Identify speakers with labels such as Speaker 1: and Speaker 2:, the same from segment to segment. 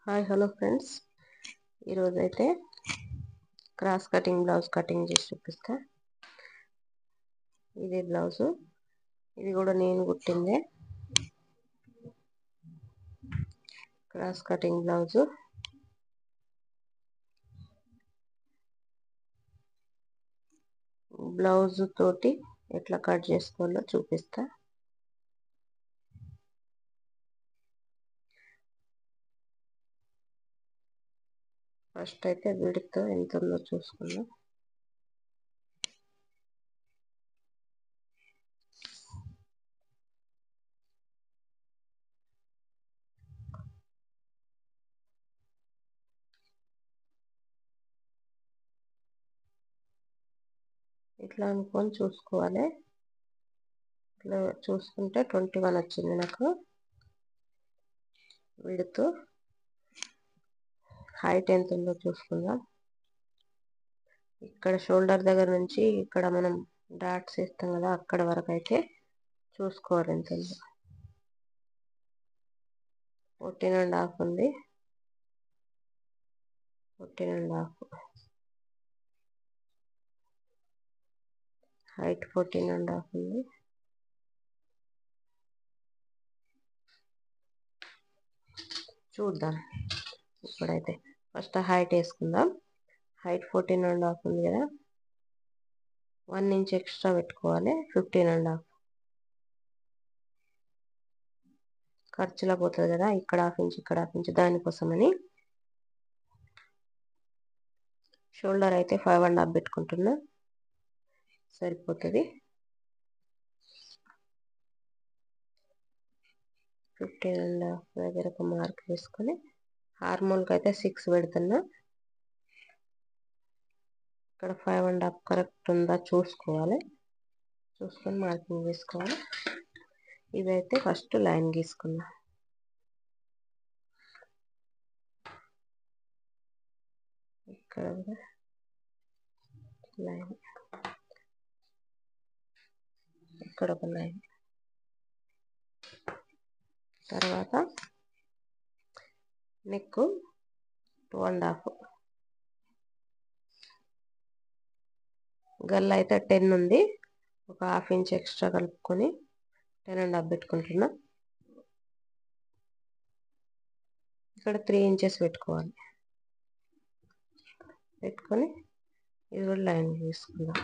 Speaker 1: Hi hello friends, ఈరోజైతే cross cutting blouse cutting చేసి చూపిస్తా. ఇది బ్లౌజు, ఇది కూడా నేను కుట్టిందే. Cross cutting blouse. బ్లౌజ్ తోటి ఎట్లా కట్ చేసుకోవాలో చూపిస్తా. ఫస్ట్ అయితే విడ్త్ ఎంత ఉందో చూసుకుందాం. ఇట్లా అనుకొని చూసుకోవాలి. ఇట్లా చూసుకుంటే 21 వచ్చింది నాకు విడ్త్. హైట్ ఎంత ఉందో చూసుకుందాం. ఇక్కడ షోల్డర్ దగ్గర నుంచి ఇక్కడ మనం డాట్స్ వేస్తాం కదా, అక్కడ వరకు అయితే చూసుకోవాలి ఎంత ఉందో. 14.5 ఉంది. 14.5 హైట్ 14.5 ఉంది. చూద్దాం. ఇప్పుడైతే ఫస్ట్ హైట్ వేసుకుందాం. హైట్ 14.5 ఉంది కదా, 1 ఇంచ్ ఎక్స్ట్రా పెట్టుకోవాలి. 15.5 ఖర్చులా పోతుంది కదా, ఇక్కడ హాఫ్ ఇంచ్ ఇక్కడ హాఫ్ ఇంచ్, దానికోసమని. షోల్డర్ అయితే 5.5 పెట్టుకుంటున్నా, సరిపోతుంది. 15.5 దగ్గర ఒక మార్క్ వేసుకొని హార్మోన్కి అయితే 6 పెడుతున్నా. ఇక్కడ 5.5 కరెక్ట్ ఉందా చూసుకోవాలి. చూసుకొని మార్కింగ్ వేసుకోవాలి. ఇదైతే ఫస్ట్ లైన్ గీసుకుందాం. ఇక్కడ లైన్, ఇక్కడ ఒక లైన్. తర్వాత నెక్ 2.5, గల్ల అయితే 10 ఉంది. ఒక హాఫ్ ఇంచ్ ఎక్స్ట్రా కలుపుకొని 10.5 పెట్టుకుంటున్నా. ఇక్కడ 3 ఇంచెస్ పెట్టుకోవాలి. పెట్టుకొని ఇది కూడా లైన్ గీసుకుందాం.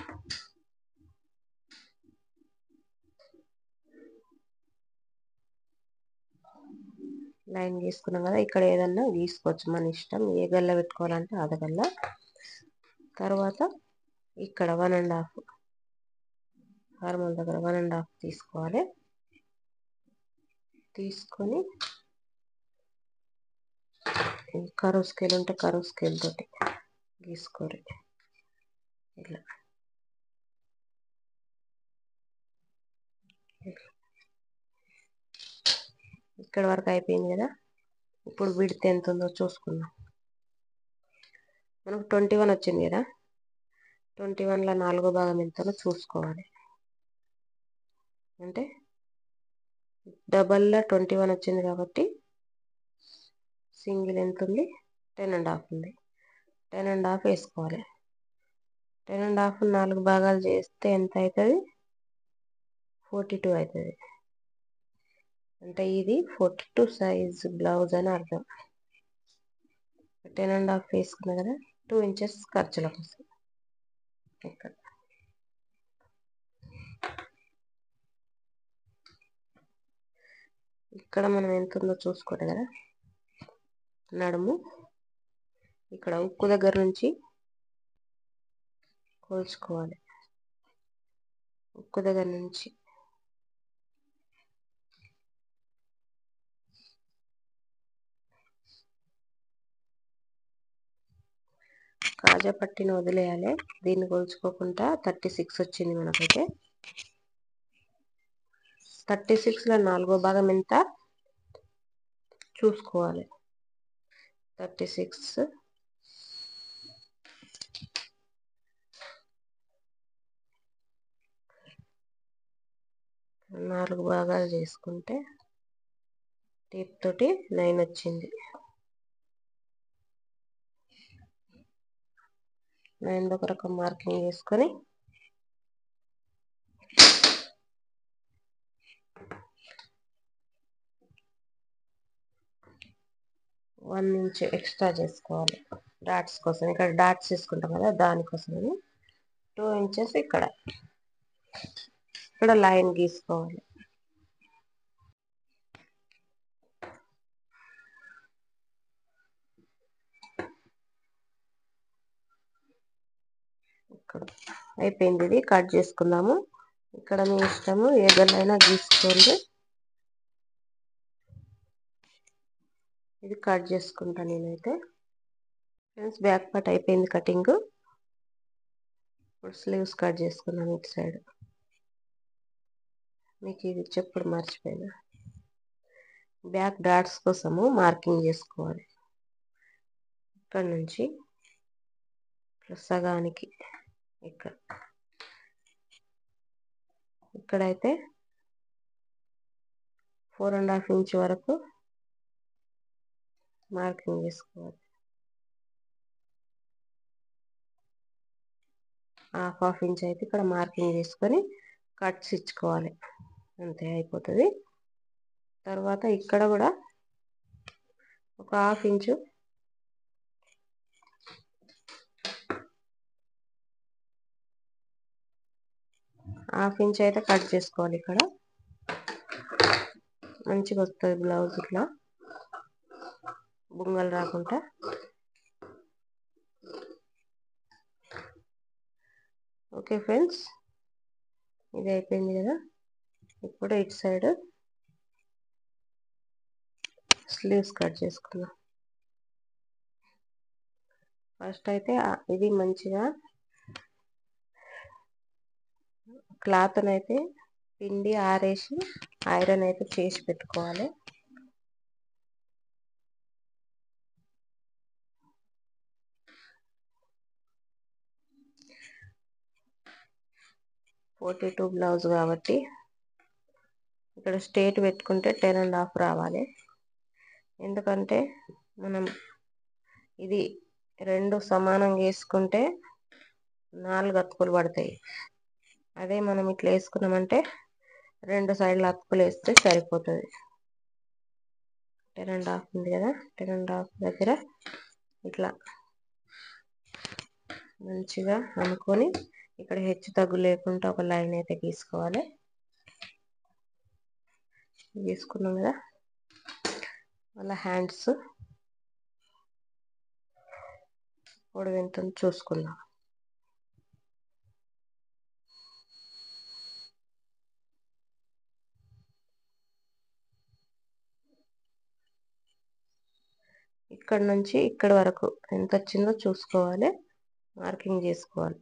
Speaker 1: లైన్ గీసుకున్నాం కదా, ఇక్కడ ఏదన్నా గీసుకోవచ్చు, మన ఇష్టం. ఏ గల్ల పెట్టుకోవాలంటే అద గల్ల. తర్వాత ఇక్కడ 1.5 హార్మోన్ దగ్గర 1.5 తీసుకోవాలి. తీసుకొని కరువు స్కేల్ ఉంటే కరువు స్కేల్ తోటి గీసుకోవాలి. ఇట్లా ఇక్కడ వరకు అయిపోయింది కదా. ఇప్పుడు విడ్త్ ఎంత ఉందో చూసుకుందాం. మనకు 21 వచ్చింది కదా, 21లో 4వ భాగం ఎంతనో చూసుకోవాలి. అంటే డబల్లో 21 వచ్చింది కాబట్టి సింగిల్ ఎంత ఉంది, 10.5 ఉంది. 10.5 వేసుకోవాలి. 10.5 4 భాగాలు చేస్తే ఎంత అవుతుంది, 42 అవుతుంది. అంటే ఇది 42 సైజ్ బ్లౌజ్ అని అర్థం. 10.5 వేసుకున్నా కదా, 2 ఇంచెస్ ఖర్చుల కోసం. ఇక్కడ మనం ఎంత ఉందో చూసుకోవాలి కదా. నడుము ఇక్కడ ఉక్కు దగ్గర నుంచి కోల్చుకోవాలి. ఉక్కు దగ్గర నుంచి కాజా పట్టిని వదిలేయాలి. దీన్ని కొలుచుకోకుండా 36 వచ్చింది మనకైతే. 36లో 4వ భాగం ఎంత చూసుకోవాలి. 36 4 భాగాలు చేసుకుంటే టేప్ తోటి 9 వచ్చింది. 9 ఒక రకం మార్కింగ్ చేసుకొని వన్ ఇంచ్ ఎక్స్ట్రా చేసుకోవాలి డాట్స్ కోసం. ఇక్కడ డాట్స్ తీసుకుంటాం కదా దానికోసమని 2 ఇంచెస్ ఇక్కడ లైన్ గీసుకోవాలి. ఇక్కడ అయిపోయింది. ఇది కట్ చేసుకుందాము. ఇక్కడ మీ ఇష్టము ఏదైనా గీసుకోండి. ఇది కట్ చేసుకుంటా నేనైతే. ఫ్రెండ్స్ బ్యాక్ పార్ట్ అయిపోయింది కటింగ్. ఇప్పుడు స్లీవ్స్ కట్ చేసుకున్నాను ఇటు సైడ్. మీకు ఇది చెప్పుడు మర్చిపోయినా. బ్యాక్ డాట్స్ కోసము మార్కింగ్ చేసుకోవాలి. ఇక్కడ నుంచి సగానికి ఇక్కడైతే 4.5 ఇంచ్ వరకు మార్కింగ్ చేసుకోవాలి. హాఫ్ ఇంచ్ అయితే ఇక్కడ మార్కింగ్ చేసుకొని కట్స్ ఇచ్చుకోవాలి. అంతే అయిపోతుంది. తర్వాత ఇక్కడ కూడా ఒక హాఫ్ ఇంచు అయితే కట్ చేసుకోవాలి. ఇక్కడ మంచిగా వస్తుంది బ్లౌజ్ ఇట్లా బుంగలు రాకుండా. ఓకే ఫ్రెండ్స్, ఇది అయిపోయింది కదా. ఇప్పుడు ఇటు సైడ్ స్లీవ్స్ కట్ చేసుకుందాం. ఫస్ట్ అయితే ఇది మంచిగా క్లాత్ అయితే పిండి ఆరేసి ఐరన్ అయితే చేసి పెట్టుకోవాలి. .42 బ్లౌజ్ కాబట్టి ఇక్కడ స్ట్రేట్ పెట్టుకుంటే 10.5 రావాలి. ఎందుకంటే మనం ఇది రెండు సమానంగా వేసుకుంటే 4 అతుకులు పడతాయి. అదే మనం ఇట్లా వేసుకున్నామంటే 2 సైడ్ల అతుకులు వేస్తే సరిపోతుంది. 10.5 ఉంది కదా, 10.5 దగ్గర ఇట్లా మంచిగా అనుకొని ఇక్కడ హెచ్చు తగ్గు లేకుండా ఒక లైన్ అయితే గీసుకోవాలి. గీసుకున్నాం కదా. మళ్ళీ హ్యాండ్స్ పొడవు ఎంత చూసుకుందాం. ఇక్కడ నుంచి ఇక్కడ వరకు ఎంత వచ్చిందో చూసుకోవాలి, మార్కింగ్ చేసుకోవాలి.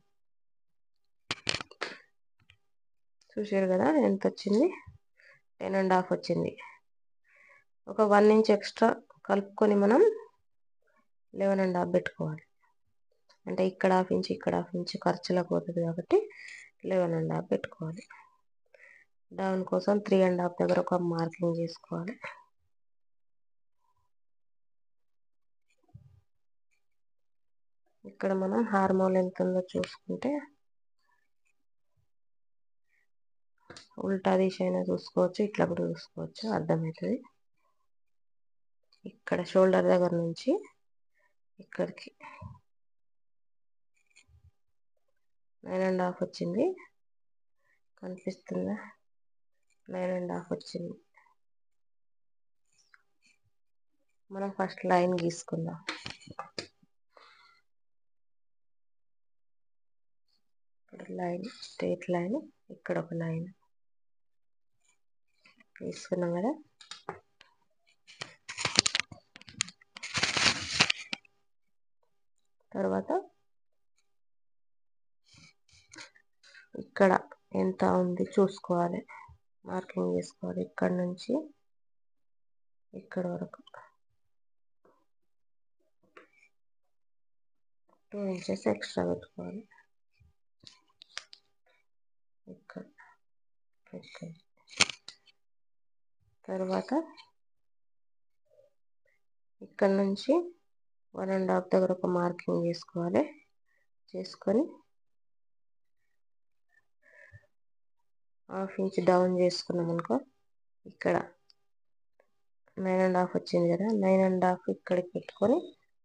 Speaker 1: చూసారు కదా ఎంత వచ్చింది, 10.5 వచ్చింది. ఒక 1 ఇంచ్ ఎక్స్ట్రా కలుపుకొని మనం 11.5 పెట్టుకోవాలి. అంటే ఇక్కడ హాఫ్ ఇంచ్ ఇక్కడ హాఫ్ ఇంచ్ ఖర్చులకు పోతుంది కాబట్టి 11.5 పెట్టుకోవాలి. డౌన్ కోసం 3.5 దగ్గర ఒక మార్కింగ్ చేసుకోవాలి. ఇక్కడ మనం హార్మోల్ ఎంత ఉందో చూసుకుంటే ఉల్టా దిశ అయినా చూసుకోవచ్చు, ఇట్లా కూడా చూసుకోవచ్చు, అర్థమవుతుంది. ఇక్కడ షోల్డర్ దగ్గర నుంచి ఇక్కడికి 9.5 వచ్చింది. కనిపిస్తుందా? 9.5 వచ్చింది. మనం ఫస్ట్ లైన్ గీసుకుందాం. ఇక్కడ లైన్, స్ట్రైట్ లైన్, ఇక్కడ ఒక లైన్ గీసుకున్నాం కదా. తర్వాత ఇక్కడ ఎంత ఉంది చూసుకోవాలి, మార్కింగ్ చేసుకోవాలి. ఇక్కడ నుంచి ఇక్కడ వరకు 2 ఇంచెస్ ఎక్స్ట్రా పెట్టుకోవాలి. ఇక్కడ తర్వాత ఇక్కడ నుంచి 1.5 దగ్గర ఒక మార్కింగ్ చేసుకోవాలి. చేసుకొని 1/2 ఇంచ్ డౌన్ చేసుకున్నాం అనుకో, ఇక్కడ 9.5 వచ్చింది కదా, 9.5 ఇక్కడికి పెట్టుకొని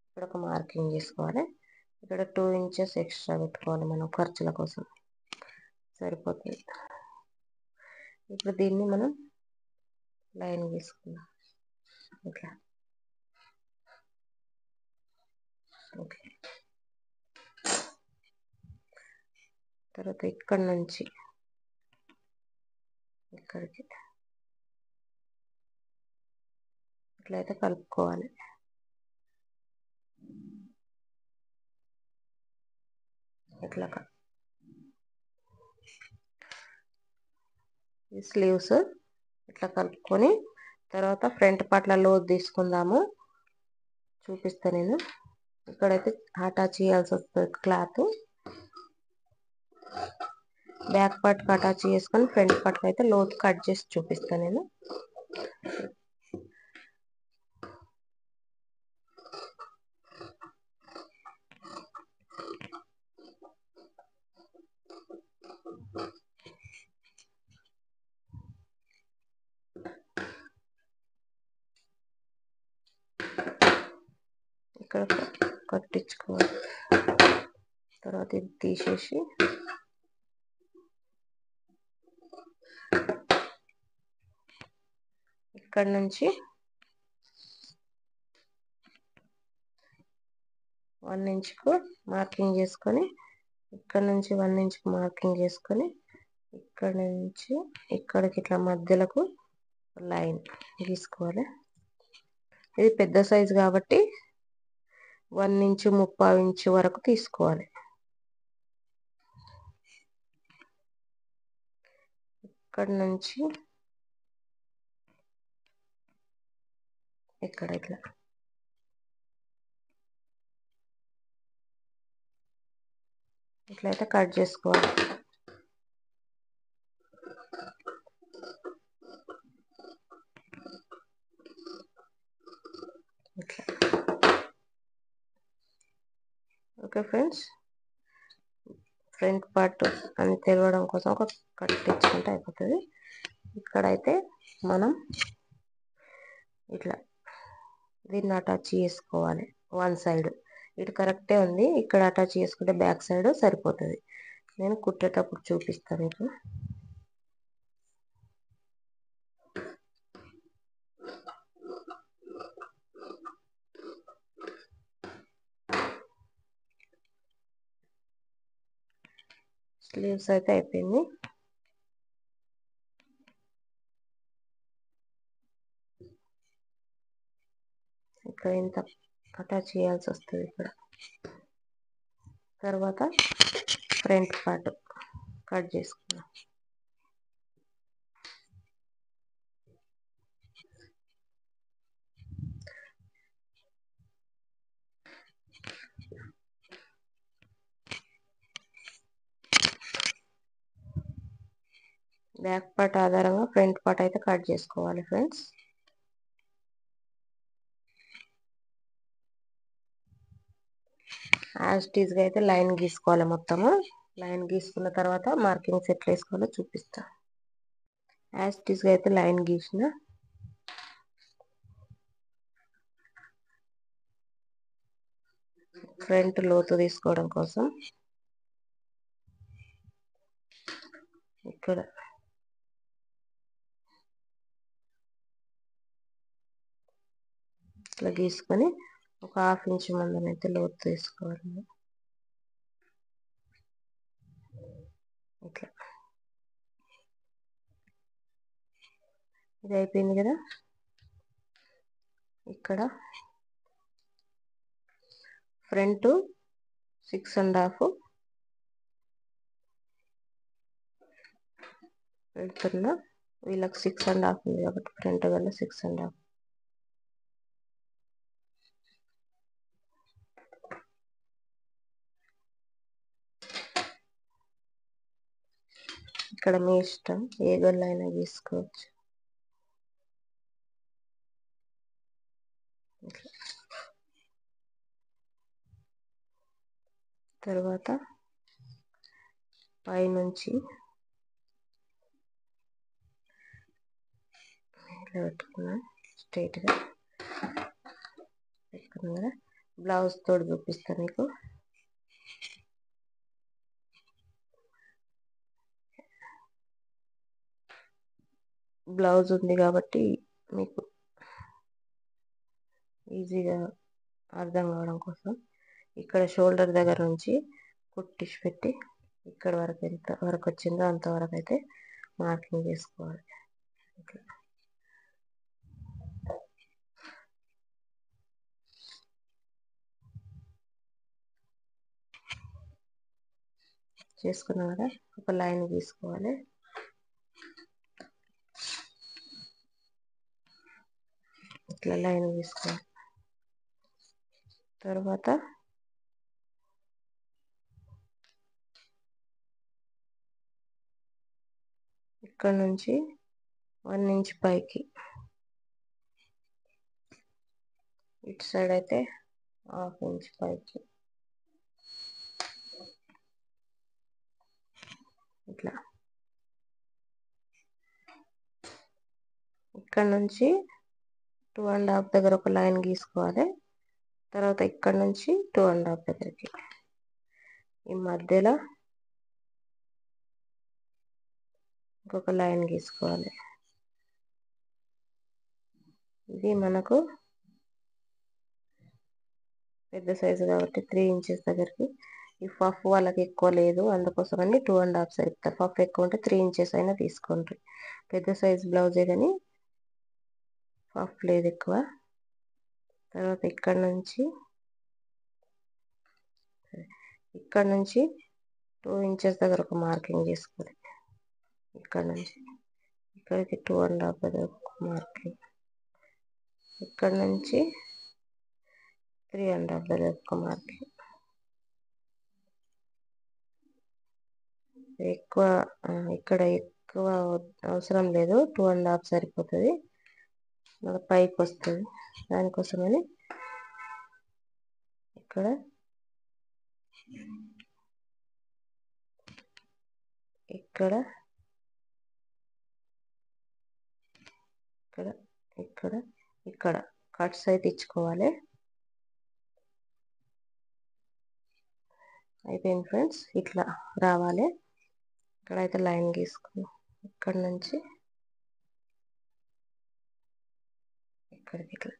Speaker 1: ఇక్కడ ఒక మార్కింగ్ చేసుకోవాలి. ఇక్కడ 2 ఇంచెస్ ఎక్స్ట్రా పెట్టుకోవాలి మనం ఖర్చుల కోసం, సరిపోతుంది. ఇప్పుడు దీన్ని మనం లైన్ గీసుకుందాం ఇట్లా. ఓకే, తర్వాత ఇక్కడ నుంచి ఇక్కడికి ఇట్లయితే కలుపుకోవాలి. ఇట్లా ఈ స్లీవ్స్ ఇట్లా కలుపుకొని తర్వాత ఫ్రంట్ పార్ట్ల లోతు తీసుకుందాము, చూపిస్తా నేను. ఇక్కడైతే అటాచ్ చేయాల్సి వస్తుంది క్లాత్. బ్యాక్ పార్ట్ అటాచ్ చేసుకొని ఫ్రంట్ పార్ట్ అయితే లోతు కట్ చేసి చూపిస్తాను నేను. ఇక్కడ కట్టించుకోవాలి. తర్వాత ఇది తీసేసి ఇక్కడ నుంచి 1 ఇంచ్కు మార్కింగ్ చేసుకొని, ఇక్కడ నుంచి 1 ఇంచ్కు మార్కింగ్ చేసుకొని, ఇక్కడ నుంచి ఇక్కడికి ఇట్లా మధ్యలకు లైన్ గీసుకోవాలి. ఇది పెద్ద సైజు కాబట్టి 1 ఇంచు 3/4 ఇంచు వరకు తీసుకోవాలి. ఇక్కడ నుంచి ఇక్కడ ఇట్లా ఇట్లయితే కట్ చేసుకోవాలి. ఇట్లా. ఓకే ఫ్రెండ్స్, ఫ్రంట్ పార్ట్ అని తెలవడం కోసం ఒక కట్ తెచ్చుకుంటే అయిపోతుంది. ఇక్కడైతే మనం ఇట్లా దీన్ని అటాచ్ చేసుకోవాలి. 1 సైడ్ ఇటు కరెక్టే ఉంది, ఇక్కడ అటాచ్ చేసుకుంటే బ్యాక్ సైడ్ సరిపోతుంది. నేను కుట్టేటప్పుడు చూపిస్తాను మీకు. స్లీవ్స్ అయితే అయిపోయింది. ఇక్కడ ఇంత అటాచ్ చేయాల్సి వస్తుంది ఇక్కడ. తర్వాత ఫ్రంట్ పార్ట్ కట్ చేసుకున్నాం. బ్యాక్ పార్ట్ ఆధారంగా ఫ్రంట్ పార్ట్ అయితే కట్ చేసుకోవాలి ఫ్రెండ్స్. యాజ్ టీజ్గా అయితే లైన్ గీసుకోవాలి మొత్తము. లైన్ గీసుకున్న తర్వాత మార్కింగ్స్ ఎట్లా వేసుకోవాలో చూపిస్తా. యాజ్ టీజ్గా అయితే లైన్ గీసిన, ఫ్రంట్ లోతు తీసుకోవడం కోసం ఇక్కడ ఇట్లా గీసుకొని ఒక 1/2 ఇంచ్ మందమైతే లోతు తీసుకోవాలి. ఇట్లా ఇది అయిపోయింది కదా. ఇక్కడ ఫ్రంట్ 6.5 పెడుతున్నా. వీళ్ళకి 6.5 ఉంది కాబట్టి ఫ్రంట్ వల్ల 6.5. ఇక్కడ మీ ఇష్టం, ఏ గొల్ల అయినా గీసుకోవచ్చు. తర్వాత పైనుంచి ఇలా పెట్టుకున్నాను, స్ట్రైట్గా పెట్టుకున్నాను కదా. బ్లౌజ్ తోడు చూపిస్తాను మీకు. బ్లౌజ్ ఉంది కాబట్టి మీకు ఈజీగా అర్థం కావడం కోసం ఇక్కడ షోల్డర్ దగ్గర నుంచి కుట్టించి పెట్టి ఇక్కడ వరకు ఎంత వరకు వచ్చిందో అంతవరకు అయితే మార్కింగ్ చేసుకోవాలి. ఇట్లా చేసుకున్నాం కదా. ఒక లైన్ తీసుకోవాలి. ఇట్లా లైన్ తీసుకోవాలి. తర్వాత ఇక్కడ నుంచి 1 ఇంచ్ పైకి, ఇటు సైడ్ అయితే 1/2 ఇంచ్ పైకి ఇట్లా. ఇక్కడ నుంచి 2.5 దగ్గర ఒక లైన్ గీసుకోవాలి. తర్వాత ఇక్కడ నుంచి 2.5 దగ్గరికి ఈ మధ్యలో ఇంకొక లైన్ గీసుకోవాలి. ఇది మనకు పెద్ద సైజు కాబట్టి 3 ఇంచెస్ దగ్గరికి. ఈ పఫ్ వాళ్ళకి ఎక్కువ లేదు, అందుకోసమని 2.5 సరిపోతుంది. పఫ్ ఎక్కువ ఉంటే 3 ఇంచెస్ అయినా తీసుకోండి. పెద్ద సైజు బ్లౌజే కానీ పఫ్ లేదు ఎక్కువ. తర్వాత ఇక్కడ నుంచి 2 ఇంచెస్ దగ్గర ఒక మార్కింగ్ చేసుకోవాలి. ఇక్కడ నుంచి ఇక్కడికి 2.5 దగ్గర ఒక మార్కింగ్. ఇక్కడ నుంచి 3.5 దగ్గర ఒక మార్కింగ్. ఎక్కువ ఇక్కడ ఎక్కువ అవసరం లేదు, 2.5 సరిపోతుంది, మళ్ళీ పైకి వస్తుంది. దానికోసమని ఇక్కడ ఇక్కడ ఇక్కడ ఇక్కడ ఇక్కడ కట్స్ అయితే ఇచ్చుకోవాలి. అయిపోయింది ఫ్రెండ్స్, ఇట్లా రావాలి. ఇక్కడైతే లైన్ గీసుకున్నాం. ఇక్కడ నుంచి ఇక్కడికి ఇట్లా.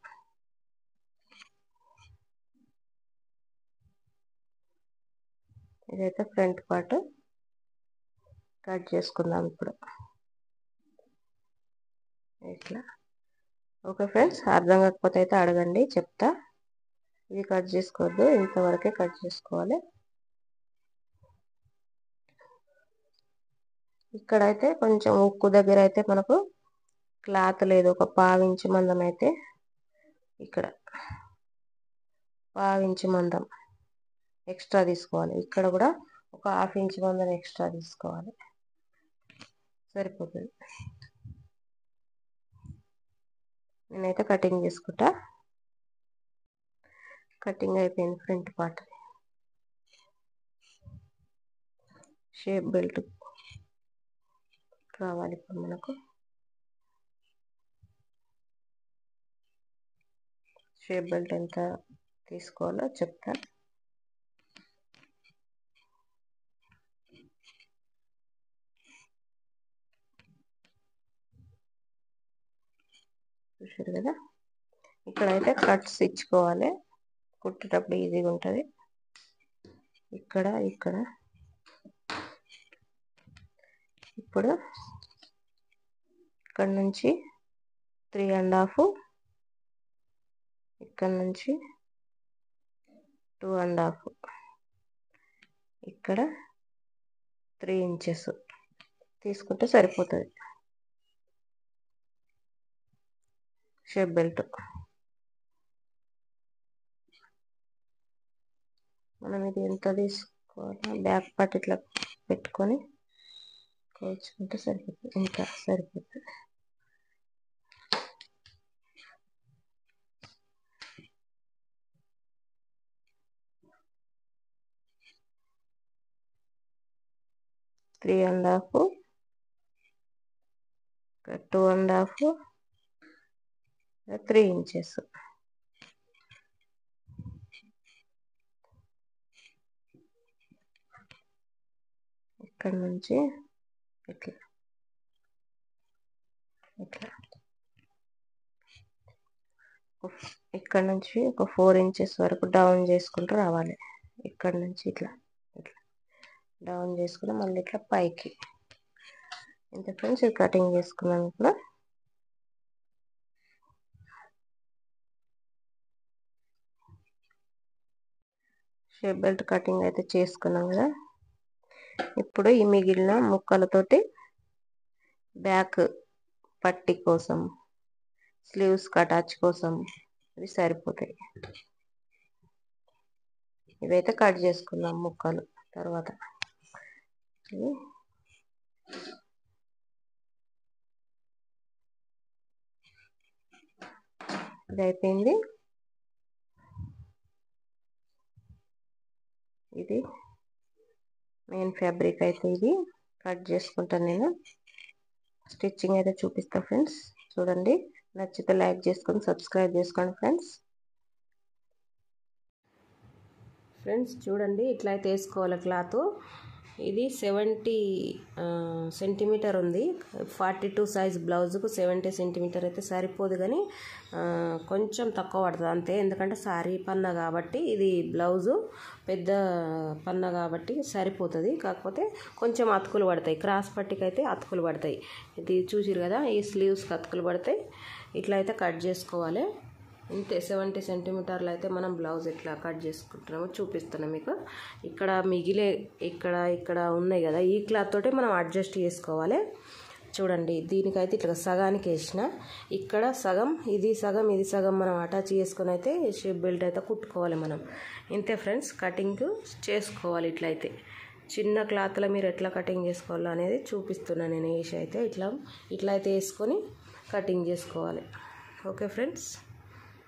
Speaker 1: ఇదైతే ఫ్రంట్ పార్ట్ కట్ చేసుకుందాం ఇప్పుడు. ఇట్లా. ఓకే ఫ్రెండ్స్, అర్థం కాకపోతే అయితే అడగండి, చెప్తా. ఇది కట్ చేసుకోవద్దు, ఇంతవరకే కట్ చేసుకోవాలి. ఇక్కడైతే కొంచెం ఉక్కు దగ్గర అయితే మనకు క్లాత్ లేదు, ఒక 1/2 ఇంచు మందం అయితే ఇక్కడ 1/2 ఇంచు మందం ఎక్స్ట్రా తీసుకోవాలి. ఇక్కడ కూడా ఒక 1/2 ఇంచు మందం ఎక్స్ట్రా తీసుకోవాలి, సరిపోతుంది. నేనైతే కటింగ్ చేసుకుంటా. కటింగ్ అయిపోయింది. ఫ్రంట్ పార్ట్ షేప్ బెల్ట్ కావాలి. ఇప్పుడు మనకు షేప్ బెల్ట్ ఎంత తీసుకోవాలో చెప్తా. చూసారు కదా. ఇక్కడైతే కట్స్ ఇచ్చుకోవాలి, కుట్టేటప్పుడు ఈజీగా ఉంటుంది. ఇక్కడ ఇక్కడ ఇప్పుడు ఇక్కడ నుంచి 3.5, ఇక్కడ నుంచి 2.5, ఇక్కడ 3 ఇంచెస్ తీసుకుంటే సరిపోతుంది. షేప్ బెల్ట్ మనం ఇది ఎంత తీసుకోవాలి, బ్యాక్ పార్ట్ ఇట్లా పెట్టుకొని కోల్చుకుంటే సరిపోతుంది, ఇంకా సరిపోతుంది. 3.5, 2.5, 3 inches. ఇక్కడ నుంచి ఇట్లా ఇట్లా ఇక్కడ నుంచి ఒక 4 inches వరకు డౌన్ చేసుకుంటూ రావాలి. ఇక్కడ నుంచి ఇట్లా ఇట్లా డౌన్ చేసుకుని మళ్ళీ ఇట్లా పైకి. ఇంత ఫ్రెండ్స్ ఇది కటింగ్ చేసుకున్నాను. ఇప్పుడు షేప్ బెల్ట్ కటింగ్ అయితే చేసుకున్నాం కదా. ఇప్పుడు ఈ మిగిలిన ముక్కలతోటి బ్యాక్ పట్టీ కోసం, స్లీవ్స్ అటాచ్ కోసం ఇవి సరిపోతాయి. ఇవైతే కట్ చేసుకుందాం ముక్కలు తర్వాత. ఇది అయిపోయింది. ఇది మెయిన్ ఫ్యాబ్రిక్ అయితే ఇది కట్ చేసుకుంటాను నేను. స్టిచ్చింగ్ అయితే చూపిస్తా ఫ్రెండ్స్. చూడండి, నచ్చితే లైక్ చేసుకొని సబ్స్క్రైబ్ చేసుకోండి ఫ్రెండ్స్. చూడండి, ఇట్లా అయితే వేసుకోవాలి క్లాత్. ఇది 70 సెంటీమీటర్ ఉంది. 42 సైజ్ బ్లౌజ్కు 70 సెంటీమీటర్ అయితే సరిపోదు, కానీ కొంచెం తక్కువ పడుతుంది అంతే. ఎందుకంటే సారీ పన్నా కాబట్టి, ఇది బ్లౌజు పెద్ద పన్నా కాబట్టి సరిపోతుంది. కాకపోతే కొంచెం అతుకులు పడతాయి. క్రాస్ పట్టికి అయితే అతుకులు పడతాయి. ఇది చూసిరు కదా, ఈ స్లీవ్స్కి అతుకులు పడతాయి. ఇట్లా అయితే కట్ చేసుకోవాలి. ఇంతే 70 సెంటీమీటర్లు అయితే మనం బ్లౌజ్ ఎట్లా కట్ చేసుకుంటున్నామో చూపిస్తున్నాం మీకు. ఇక్కడ మిగిలే ఇక్కడ ఉన్నాయి కదా, ఈ క్లాత్ తోటి మనం అడ్జస్ట్ చేసుకోవాలి. చూడండి, దీనికైతే ఇట్లా సగానికి వేసిన, ఇక్కడ సగం ఇది సగం మనం అటాచ్ చేసుకొని అయితే షేప్ బెల్ట్ అయితే కుట్టుకోవాలి మనం. ఇంతే ఫ్రెండ్స్, కటింగ్ చేసుకోవాలి. ఇట్లయితే చిన్న క్లాత్లో మీరు ఎట్లా కటింగ్ చేసుకోవాలో అనేది చూపిస్తున్నాను నేను. వేసి అయితే ఇట్లా అయితే వేసుకొని కటింగ్ చేసుకోవాలి. Okay friends.